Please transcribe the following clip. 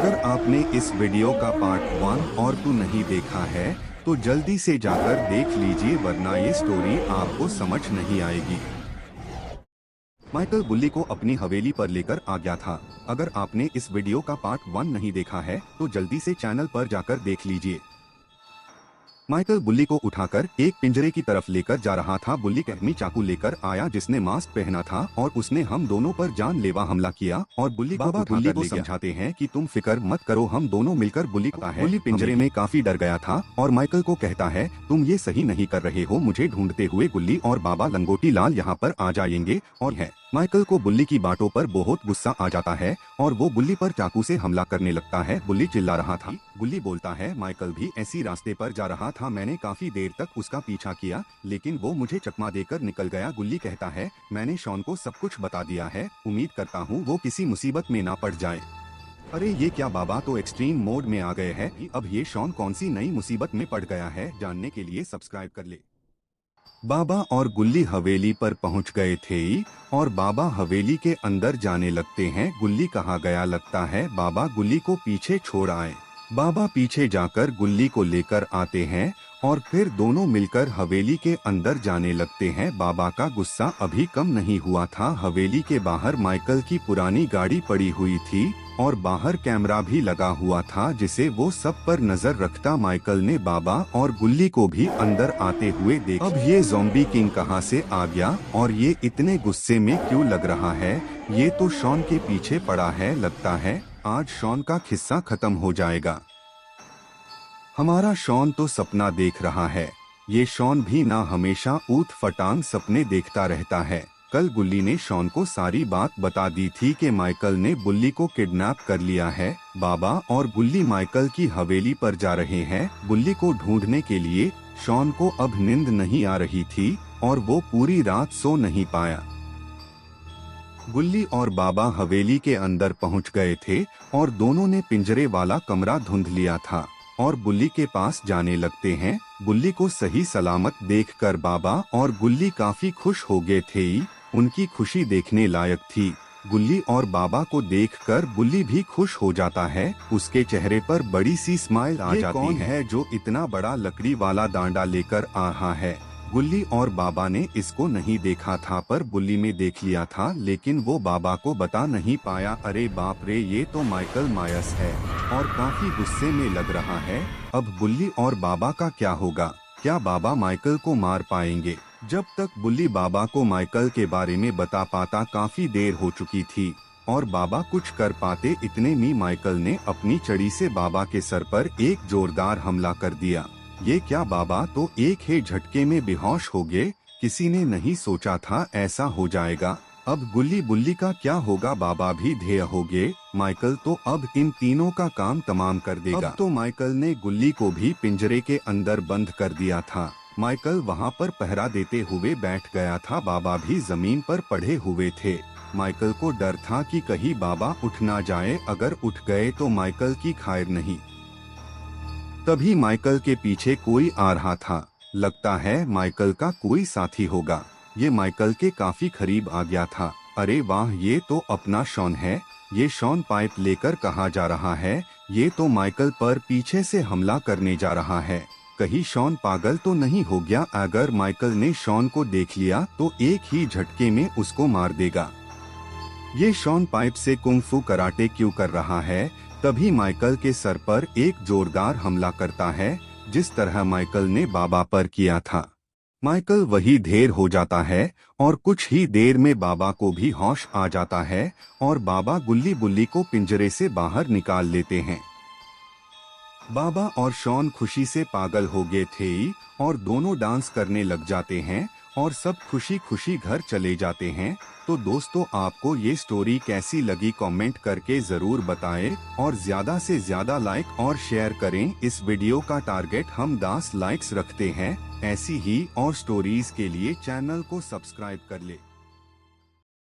अगर आपने इस वीडियो का पार्ट 1 और 2 नहीं देखा है तो जल्दी से जाकर देख लीजिए, वरना ये स्टोरी आपको समझ नहीं आएगी। माइकल बुल्ली को अपनी हवेली पर लेकर आ गया था। अगर आपने इस वीडियो का पार्ट 1 नहीं देखा है तो जल्दी से चैनल पर जाकर देख लीजिए। माइकल बुल्ली को उठाकर एक पिंजरे की तरफ लेकर जा रहा था। बुल्ली कहमी चाकू लेकर आया जिसने मास्क पहना था और उसने हम दोनों पर जानलेवा हमला किया और बुल्ली को समझाते हैं कि तुम फिक्र मत करो, हम दोनों मिलकर बुल्ली को है। बुल्ली पिंजरे में काफी डर गया था और माइकल को कहता है तुम ये सही नहीं कर रहे हो, मुझे ढूंढते हुए गुल्ली और बाबा लंगोटी लाल यहाँ पर आ जाएंगे। और है माइकल को बुल्ली की बातों पर बहुत गुस्सा आ जाता है और वो बुल्ली पर चाकू से हमला करने लगता है। बुल्ली चिल्ला रहा था। बुल्ली बोलता है माइकल भी ऐसी रास्ते पर जा रहा था, मैंने काफी देर तक उसका पीछा किया लेकिन वो मुझे चकमा देकर निकल गया। गुल्ली कहता है मैंने शॉन को सब कुछ बता दिया है, उम्मीद करता हूँ वो किसी मुसीबत में ना पड़ जाए। अरे ये क्या, बाबा तो एक्सट्रीम मोड में आ गए हैं। अब ये शॉन कौन सी नई मुसीबत में पड़ गया है, जानने के लिए सब्सक्राइब कर ले। बाबा और गुल्ली हवेली पर पहुंच गए थे और बाबा हवेली के अंदर जाने लगते हैं। गुल्ली कहाँ गया लगता है बाबा गुल्ली को पीछे छोड़ आए। बाबा पीछे जाकर गुल्ली को लेकर आते हैं और फिर दोनों मिलकर हवेली के अंदर जाने लगते हैं। बाबा का गुस्सा अभी कम नहीं हुआ था। हवेली के बाहर माइकल की पुरानी गाड़ी पड़ी हुई थी और बाहर कैमरा भी लगा हुआ था जिसे वो सब पर नजर रखता। माइकल ने बाबा और गुल्ली को भी अंदर आते हुए देखा। अब ये ज़ॉम्बी किंग कहाँ से आ गया और ये इतने गुस्से में क्यों लग रहा है, ये तो शॉन के पीछे पड़ा है। लगता है आज शॉन का खिस्सा खत्म हो जाएगा। हमारा शॉन तो सपना देख रहा है, ये शॉन भी ना हमेशा ऊट फटांग सपने देखता रहता है। कल गुल्ली ने शॉन को सारी बात बता दी थी कि माइकल ने बुल्ली को किडनैप कर लिया है। बाबा और गुल्ली माइकल की हवेली पर जा रहे हैं बुल्ली को ढूंढने के लिए। शॉन को अब नींद नहीं आ रही थी और वो पूरी रात सो नहीं पाया। गुल्ली और बाबा हवेली के अंदर पहुंच गए थे और दोनों ने पिंजरे वाला कमरा ढूंढ लिया था और बुल्ली के पास जाने लगते हैं। बुल्ली को सही सलामत देखकर बाबा और गुल्ली काफी खुश हो गए थे। उनकी खुशी देखने लायक थी। गुल्ली और बाबा को देखकर बुल्ली भी खुश हो जाता है, उसके चेहरे पर बड़ी सी स्माइल आ जाती है। कौन है जो इतना बड़ा लकड़ी वाला डांडा लेकर आ रहा है? गुल्ली और बाबा ने इसको नहीं देखा था पर बुल्ली में देख लिया था, लेकिन वो बाबा को बता नहीं पाया। अरे बाप रे, ये तो माइकल मायर्स है और काफी गुस्से में लग रहा है। अब बुल्ली और बाबा का क्या होगा? क्या बाबा माइकल को मार पाएंगे? जब तक बुल्ली बाबा को माइकल के बारे में बता पाता काफी देर हो चुकी थी और बाबा कुछ कर पाते। इतने में माइकल ने अपनी छड़ी से बाबा के सर पर एक जोरदार हमला कर दिया। ये क्या, बाबा तो एक ही झटके में बेहोश हो गए। किसी ने नहीं सोचा था ऐसा हो जाएगा। अब गुल्ली बुल्ली का क्या होगा? बाबा भी ढेर हो गए। माइकल तो अब इन तीनों का काम तमाम कर देगा। अब तो माइकल ने गुल्ली को भी पिंजरे के अंदर बंद कर दिया था। माइकल वहां पर पहरा देते हुए बैठ गया था। बाबा भी जमीन पर पड़े हुए थे। माइकल को डर था कि कहीं बाबा उठ ना जाए, अगर उठ गए तो माइकल की खैर नहीं। तभी माइकल के पीछे कोई आ रहा था। लगता है माइकल का कोई साथी होगा। ये माइकल के काफी करीब आ गया था। अरे वाह, ये तो अपना शॉन है। ये शॉन पाइप लेकर कहाँ जा रहा है? ये तो माइकल पर पीछे से हमला करने जा रहा है। कहीं शॉन पागल तो नहीं हो गया? अगर माइकल ने शॉन को देख लिया तो एक ही झटके में उसको मार देगा। ये शॉन पाइप से कुंग-फू कराटे क्यों कर रहा है? तभी माइकल के सर पर एक जोरदार हमला करता है जिस तरह माइकल ने बाबा पर किया था। माइकल वही ढेर हो जाता है और कुछ ही देर में बाबा को भी होश आ जाता है और बाबा गुल्ली बुल्ली को पिंजरे से बाहर निकाल लेते हैं। बाबा और शॉन खुशी से पागल हो गए थे और दोनों डांस करने लग जाते हैं और सब खुशी खुशी घर चले जाते हैं। तो दोस्तों, आपको ये स्टोरी कैसी लगी कमेंट करके जरूर बताएं और ज्यादा से ज्यादा लाइक और शेयर करें। इस वीडियो का टारगेट हम 10 लाइक्स रखते हैं। ऐसी ही और स्टोरीज के लिए चैनल को सब्सक्राइब कर ले।